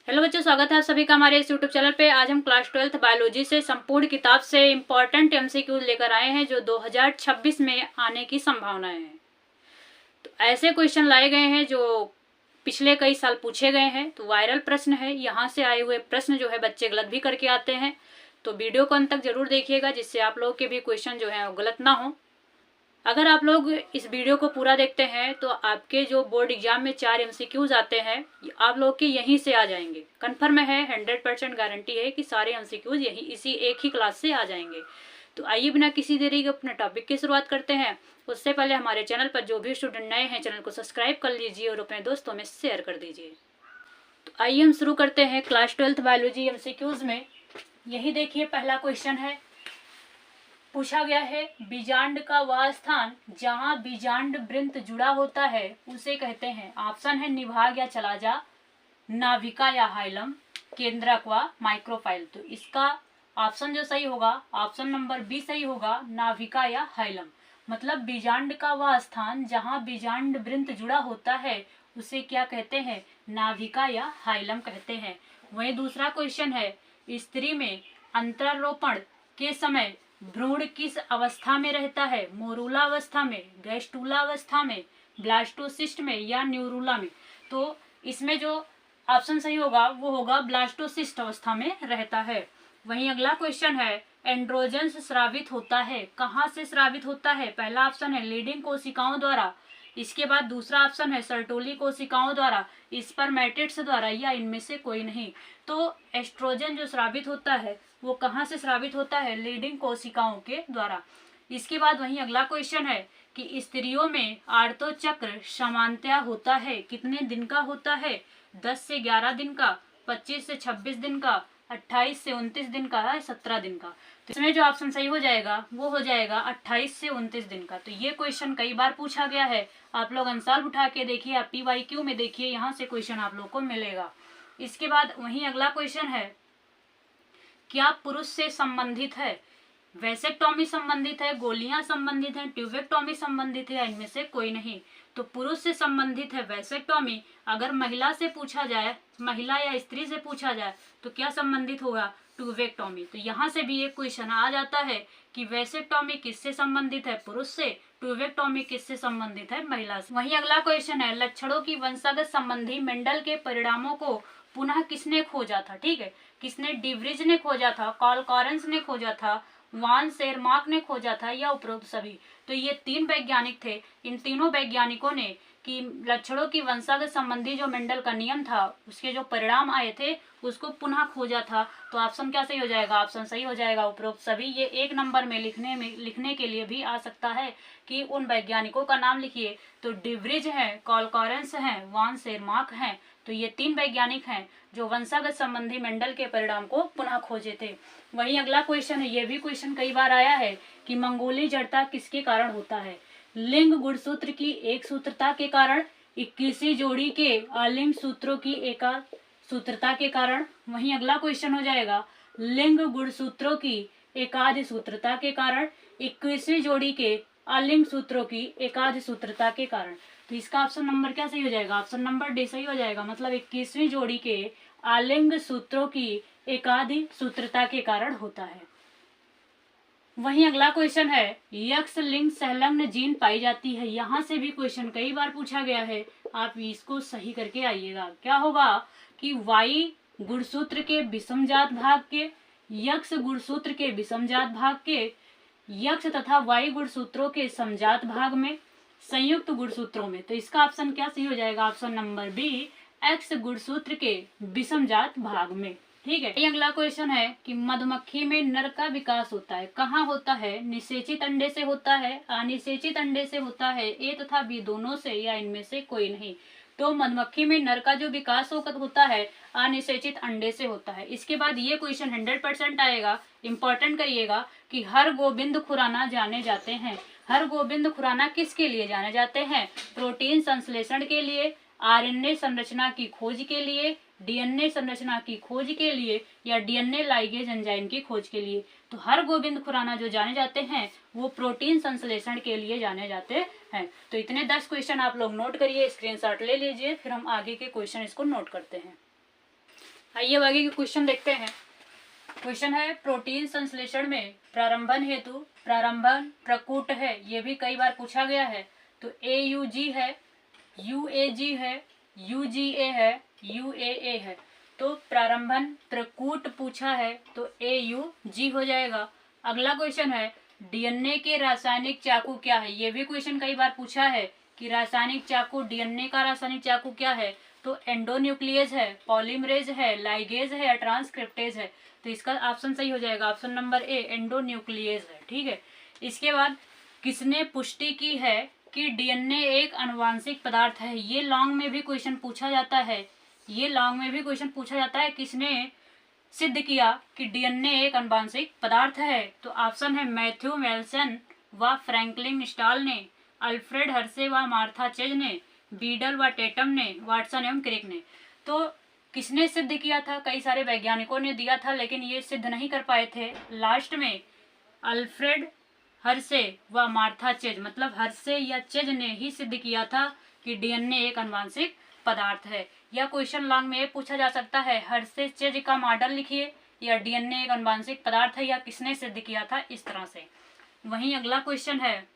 Hello बच्चों, स्वागत है आप सभी का हमारे इस यूट्यूब चैनल पे। आज हम क्लास 12th बायोलॉजी से संपूर्ण किताब से इम्पोर्टेंट एमसीक्यूज लेकर आए हैं जो 2026 में आने की संभावनाएं हैं। तो ऐसे क्वेश्चन लाए गए हैं जो पिछले कई साल पूछे गए हैं, तो वायरल प्रश्न है। यहाँ से आए हुए प्रश्न जो है बच्चे गलत भी करके आते हैं, तो वीडियो को अंत तक जरूर देखिएगा जिससे आप लोगों के भी क्वेश्चन जो है वो गलत ना हो। अगर आप लोग इस वीडियो को पूरा देखते हैं तो आपके जो बोर्ड एग्जाम में 4 एमसीक्यूज आते हैं आप लोग के यहीं से आ जाएंगे। कन्फर्म है, 100% गारंटी है कि सारे एमसीक्यूज यही इसी एक ही क्लास से आ जाएंगे। तो आइए बिना किसी देरी के अपने टॉपिक की शुरुआत करते हैं। उससे पहले हमारे चैनल पर जो भी स्टूडेंट नए हैं चैनल को सब्सक्राइब कर लीजिए और अपने दोस्तों में शेयर कर दीजिए। तो आइए हम शुरू करते हैं क्लास 12th बायोलॉजी एमसीक्यूज में। यही देखिए, पहला क्वेश्चन है, पूछा गया है बीजांड का वह स्थान जहां बीजांड वृंत जुड़ा होता है उसे कहते हैं। ऑप्शन है निभाग या चलाजा, नाभिका या हाइलम, केंद्रक व माइक्रोफाइल। तो इसका ऑप्शन जो सही होगा, ऑप्शन नंबर बी सही होगा, नाभिका या हाइलम। मतलब बीजांड का वह स्थान जहां बीजांड वृंत जुड़ा होता है उसे क्या कहते हैं, नाभिका या हाइलम कहते हैं। वहीं दूसरा क्वेश्चन है, स्त्री में अंतरारोपण के समय भ्रूण किस अवस्था में रहता है, मोरूला अवस्था में, गैस्टूला अवस्था में, ब्लास्टोसिस्ट में या न्यूरूला में। तो इसमें जो ऑप्शन सही होगा वो होगा ब्लास्टोसिस्ट अवस्था में रहता है। वहीं अगला क्वेश्चन है, एंड्रोजन स्रावित होता है, कहाँ से स्रावित होता है। पहला ऑप्शन है लीडिंग कोशिकाओं द्वारा, इसके बाद दूसरा ऑप्शन है सर्टोली कोशिकाओं द्वारा, स्पर्मेटिड्स द्वारा या इनमें से कोई नहीं। तो एस्ट्रोजन जो स्रावित होता है वो कहाँ से स्रावित होता है, लीडिंग कोशिकाओं के द्वारा। इसके बाद वहीं अगला क्वेश्चन है कि स्त्रियों में आर्तो चक्र समानतया होता है, कितने दिन का होता है, 10 से 11 दिन का, 25 से 26 दिन का, 28 से 29 दिन का है, 17 दिन का। तो इसमें जो ऑप्शन सही हो जाएगा वो हो जाएगा 28 से 29 दिन का। तो ये क्वेश्चन कई बार पूछा गया है, आप लोग आंसर उठा के देखिए, आप PYQ में देखिए, यहाँ से क्वेश्चन आप लोग को मिलेगा। इसके बाद वहीं अगला क्वेश्चन है, क्या पुरुष से संबंधित है, वैसेक्टोमी संबंधित है, गोलियां संबंधित है, ट्यूबेक्टोमी संबंधित है या इनमें से कोई नहीं। तो पुरुष से संबंधित है वैसेक्टोमी। अगर महिला से पूछा जाए, महिला या स्त्री से पूछा जाए तो क्या संबंधित होगा, ट्यूबेक्टोमी। तो यहाँ से भी एक क्वेश्चन आ जाता है कि वैसेक्टोमी किससे संबंधित है, पुरुष से, ट्यूबेक्टोमी किससे संबंधित है, महिला से। वहीं अगला क्वेश्चन है, लक्षणों की वंशागत संबंधी मेंडल के परिणामों को पुनः किसने खोजा था। ठीक है, किसने, डिवरिज ने खोजा था, कार्ल कॉरेंस ने खोजा था, वान शेरमार्क ने खोजा था या उपरोक्त सभी। तो ये 3 वैज्ञानिक थे। इन तीनों वैज्ञानिकों ने कि लक्षणों की वंशागत संबंधी जो मेंडल का नियम था उसके जो परिणाम आए थे उसको पुनः खोजा था। तो ऑप्शन क्या सही हो जाएगा, ऑप्शन सही हो जाएगा उपरोक्त सभी। ये 1 नंबर में लिखने के लिए भी आ सकता है कि उन वैज्ञानिकों का नाम लिखिए। तो डिवरिज है, कार्ल कॉरेंस है, वान शेरमार्क है। तो ये 3 वैज्ञानिक हैं जो वंशागत संबंधी मेंडल के परिणाम को पुनः खोजे थे। वहीं अगला क्वेश्चन है, ये भी क्वेश्चन कई बार आया है कि मंगोली जड़ता किसके कारण होता है, लिंग गुणसूत्र की एक सूत्रता के कारण, 21वीं जोड़ी के अलिंग सूत्रों की एका सूत्रता के कारण। वहीं अगला क्वेश्चन हो जाएगा, लिंग गुणसूत्रों की एकाध सूत्रता के कारण, 21वीं जोड़ी के अलिंग सूत्रों की एकाध सूत्रता के कारण। तो इसका ऑप्शन नंबर क्या सही हो जाएगा, ऑप्शन नंबर डी सही हो जाएगा। मतलब 21वीं जोड़ी के आलिंग सूत्रों की एकाधी सूत्रता के कारण होता है। वहीं अगला क्वेश्चन है, यक्ष लिंग संलग्न जीन पाई जाती है। यहाँ से भी क्वेश्चन कई बार पूछा गया है, आप इसको सही करके आइएगा। क्या होगा कि वाई गुणसूत्र के विषमजात भाग के, यक्ष गुणसूत्र के विषमजात भाग के, यक्ष तथा वाई गुणसूत्रों के समजात भाग में, संयुक्त गुणसूत्रों में। तो इसका ऑप्शन क्या सही हो जाएगा, ऑप्शन नंबर बी, एक्स गुणसूत्र के विषमजात भाग में। ठीक है, अगला क्वेश्चन है कि मधुमक्खी में नर का विकास होता है, कहाँ होता है, निषेचित अंडे से होता है, अनिषेचित अंडे से होता है, ए तथा बी दोनों से या इनमें से कोई नहीं। तो मधुमक्खी में नर का जो विकास होता है अनिषेचित अंडे से होता है। इसके बाद ये क्वेश्चन 100% आएगा, इंपॉर्टेंट करिएगा कि हर गोविंद खुराना जाने जाते हैं। हर गोविंद खुराना किसके लिए जाने जाते हैं, प्रोटीन संश्लेषण के लिए, RNA संरचना की खोज के लिए, DNA संरचना की खोज के लिए या DNA लाइगेज एंजाइम की खोज के लिए। तो हर गोविंद खुराना जो जाने जाते हैं वो प्रोटीन संश्लेषण के लिए जाने जाते हैं। तो इतने 10 क्वेश्चन आप लोग नोट करिए, स्क्रीनशॉट ले लीजिए, फिर हम आगे के क्वेश्चन इसको नोट करते हैं। आइए आगे के क्वेश्चन देखते हैं। क्वेश्चन है प्रोटीन संश्लेषण में प्रारंभन हेतु प्रारंभन प्रकूट है, ये भी कई बार पूछा गया है। तो AUG है, UAG है, UGA है, UAA है। तो प्रारंभन प्रकूट पूछा है तो AUG हो जाएगा। अगला क्वेश्चन है DNA के रासायनिक चाकू क्या है, ये भी क्वेश्चन कई बार पूछा है कि रासायनिक चाकू DNA का रासायनिक चाकू क्या है। तो एंडोन्यूक्लियस है, पॉलीमरेज है, लाइगेज है या ट्रांसक्रिप्टेज है। तो इसका ऑप्शन सही हो जाएगा ऑप्शन नंबर ए, एंडोन्यूक्लियस है। ठीक है, इसके बाद किसने पुष्टि की है कि DNA एक आनुवांशिक पदार्थ है, ये लॉन्ग में भी क्वेश्चन पूछा जाता है। ये लॉन्ग में भी क्वेश्चन पूछा जाता है, किसने सिद्ध किया कि DNA एक आनुवांशिक पदार्थ है। तो ऑप्शन है मैथ्यू मेल्सन व फ्रैंकलिन स्टाल ने, अल्फ्रेड हर्शे व मार्था चेज ने, बीडल व टेटम ने, वाटसन एवं क्रिक ने। तो किसने सिद्ध किया था, कई सारे वैज्ञानिकों ने दिया था लेकिन ये सिद्ध नहीं कर पाए थे। लास्ट में अल्फ्रेड हर्शे व मार्था चेज, मतलब हर्शे या चेज ने ही सिद्ध किया था कि DNA एक आनुवांशिक पदार्थ है। यह क्वेश्चन लॉन्ग में पूछा जा सकता है, हर्शे चेज का मॉडल लिखिए या DNA एक आनुवांशिक पदार्थ है या किसने सिद्ध किया था, इस तरह से। वहीं अगला क्वेश्चन है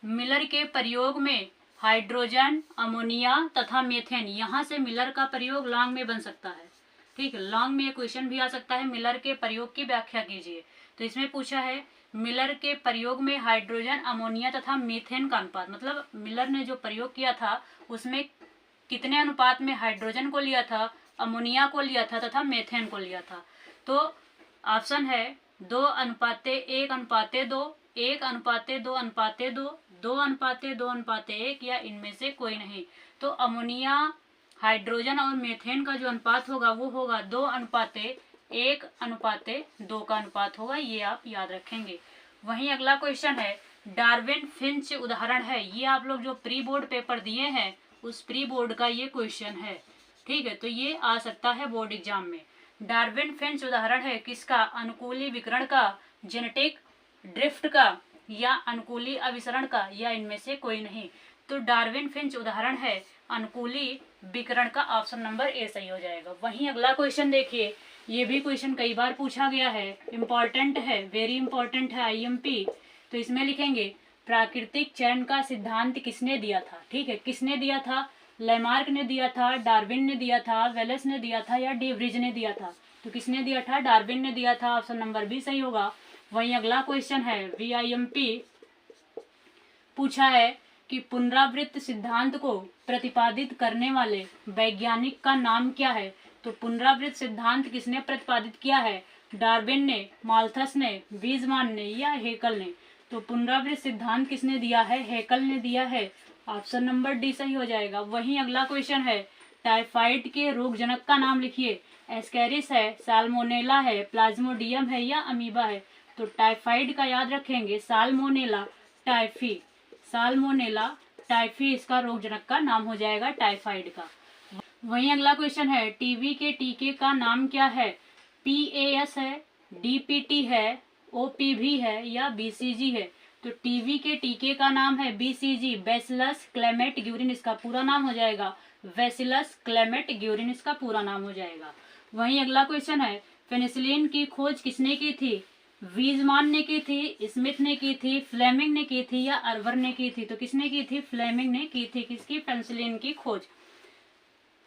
मिलर के प्रयोग में हाइड्रोजन, अमोनिया तथा मीथेन, यहाँ से मिलर का प्रयोग लॉन्ग में बन सकता है। ठीक है, लॉन्ग में क्वेश्चन भी आ सकता है, मिलर के प्रयोग की व्याख्या कीजिए। तो इसमें पूछा है मिलर के प्रयोग में हाइड्रोजन, अमोनिया तथा मीथेन का अनुपात, मतलब मिलर ने जो प्रयोग किया था उसमें कितने अनुपात में हाइड्रोजन को लिया था, अमोनिया को लिया था तथा मीथेन को लिया था। तो ऑप्शन है 2:1:2, 1:2:2, 2:2:1 या इनमें से कोई नहीं। तो अमोनिया, हाइड्रोजन और मीथेन का जो अनुपात होगा वो होगा 2:1:2 का अनुपात होगा, ये आप याद रखेंगे। वहीं अगला क्वेश्चन है डार्विन फिंच उदाहरण है, ये आप लोग जो प्री बोर्ड पेपर दिए हैं उस प्री बोर्ड का ये क्वेश्चन है। ठीक है, तो ये आ सकता है बोर्ड एग्जाम में। डार्विन फिंच उदाहरण है किसका, अनुकूली विकिरण का, जेनेटिक ड्रिफ्ट का या अनुकूली अभिसरण का या इनमें से कोई नहीं। तो डार्विन फिंच उदाहरण है अनुकूली विकिरण का, ऑप्शन नंबर ए सही हो जाएगा। वहीं अगला क्वेश्चन देखिए, ये भी क्वेश्चन कई बार पूछा गया है, इम्पॉर्टेंट है, वेरी इंपॉर्टेंट है, IMP। तो इसमें लिखेंगे प्राकृतिक चयन का सिद्धांत किसने दिया था। ठीक है, किसने दिया था, लेमार्क ने दिया था, डार्विन ने दिया था, वेलेस ने दिया था या डी व्रिज ने दिया था। तो किसने दिया था, डार्विन ने दिया था, ऑप्शन नंबर बी सही होगा। वहीं अगला क्वेश्चन है VIMP, पूछा है कि पुनरावृत्त सिद्धांत को प्रतिपादित करने वाले वैज्ञानिक का नाम क्या है। तो पुनरावृत्त सिद्धांत किसने प्रतिपादित किया है, डार्विन ने, माल्थस ने, वीजमान ने या हेकल ने। तो पुनरावृत्त सिद्धांत किसने दिया है, हेकल ने दिया है, ऑप्शन नंबर डी सही हो जाएगा। वहीं अगला क्वेश्चन है टाइफाइड के रोगजनक का नाम लिखिए, एस्केरिस है, साल्मोनेला है, प्लाज्मोडियम है या अमीबा है। तो टाइफाइड का याद रखेंगे साल्मोनेला टाइफी, साल्मोनेला टाइफी इसका रोगजनक का नाम हो जाएगा टाइफाइड का। वहीं अगला क्वेश्चन है टीबी के टीके का नाम क्या है, PAS है, DPT है, OPV है या BCG है। तो टीबी के टीके का नाम है BCG, बैसिलस क्लेमेट ग्यूरिन इसका पूरा नाम हो जाएगा, बैसिलस क्लेमेट ग्यूरिन इसका पूरा नाम हो जाएगा। वहीं अगला क्वेश्चन है पेनिसिलिन की खोज किसने की थी, वीजमान ने की थी, स्मिथ ने की थी, फ्लेमिंग ने की थी या अर्वर ने की थी। तो किसने की थी, फ्लेमिंग ने की थी, किसकी, पेनिसिलिन की खोज।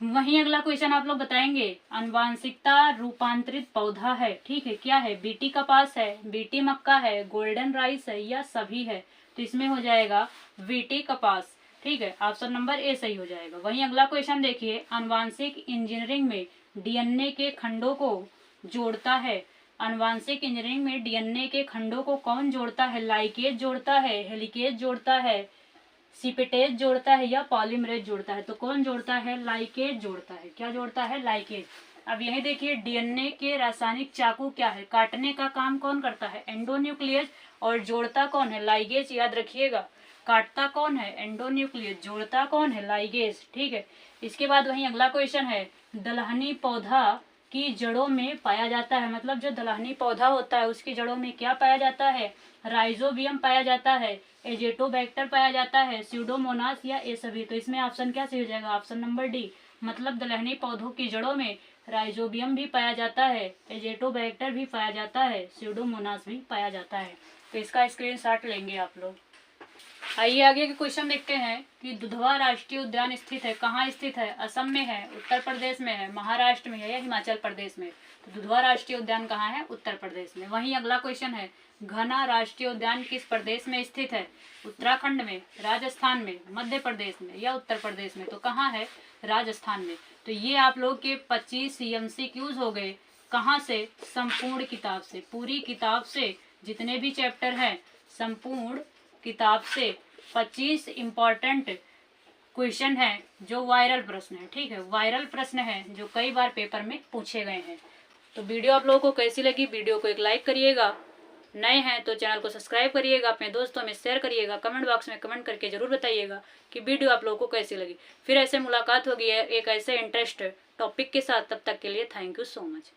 वहीं अगला क्वेश्चन आप लोग बताएंगे आनुवांशिकता रूपांतरित पौधा है। ठीक है, क्या है, BT कपास है, BT मक्का है, गोल्डन राइस है या सभी है। तो इसमें हो जाएगा BT कपास। ठीक है, ऑप्शन नंबर ए सही हो जाएगा। वहीं अगला क्वेश्चन देखिए आनुवांशिक इंजीनियरिंग में DNA के खंडों को जोड़ता है, आनुवांशिक इंजीनियरिंग में DNA के खंडों को कौन जोड़ता है, लाइकेज जोड़ता है, हेलिकेज जोड़ता है, सिपेटेज जोड़ता है या पॉलीमरेज जोड़ता है। तो कौन जोड़ता है, लाइकेज जोड़ता है। क्या जोड़ता है, लाइकेज। अब यही देखिए DNA के रासायनिक चाकू क्या है, काटने का काम कौन करता है, एंडोन्यूक्लियस, और जोड़ता कौन है, लाइगेज। याद रखिएगा, काटता कौन है, एंडोन्यूक्लियस, जोड़ता कौन है, लाइगेज। ठीक है, इसके बाद वहीं अगला क्वेश्चन है दलहनी पौधा की जड़ों में पाया जाता है, मतलब जो दलहनी पौधा होता है उसकी जड़ों में क्या पाया जाता है, राइजोबियम पाया जाता है, एजेटोबैक्टर पाया जाता है, स्यूडोमोनास या ये सभी। तो इसमें ऑप्शन क्या सही हो जाएगा, ऑप्शन नंबर डी, मतलब दलहनी पौधों की जड़ों में राइजोबियम भी पाया जाता है, एजेटोबैक्टर भी पाया जाता है, स्यूडोमोनास भी पाया जाता है। तो इसका स्क्रीनशॉट लेंगे आप लोग। आइए आगे के क्वेश्चन देखते हैं कि दुधवा राष्ट्रीय उद्यान स्थित है, कहाँ स्थित है? असम में है, उत्तर प्रदेश में है, महाराष्ट्र में है या हिमाचल प्रदेश में? तो दुधवा राष्ट्रीय उद्यान कहाँ है? उत्तर प्रदेश में। वहीं अगला क्वेश्चन है, घना राष्ट्रीय उद्यान किस प्रदेश में स्थित है? उत्तराखंड में, राजस्थान में, मध्य प्रदेश में या उत्तर प्रदेश में? तो कहाँ है? राजस्थान में। तो ये आप लोग के 25 MCQs हो गए। कहाँ से? संपूर्ण किताब से। पूरी किताब से जितने भी चैप्टर हैं, संपूर्ण किताब से 25 इम्पॉर्टेंट क्वेश्चन है जो वायरल प्रश्न है। ठीक है, वायरल प्रश्न है जो कई बार पेपर में पूछे गए हैं। तो वीडियो आप लोगों को कैसी लगी? वीडियो को एक लाइक करिएगा, नए हैं तो चैनल को सब्सक्राइब करिएगा, अपने दोस्तों में शेयर करिएगा, कमेंट बॉक्स में कमेंट करके जरूर बताइएगा कि वीडियो आप लोगों को कैसी लगी। फिर ऐसे मुलाकात होगी एक ऐसे इंटरेस्ट टॉपिक के साथ। तब तक के लिए थैंक यू सो मच।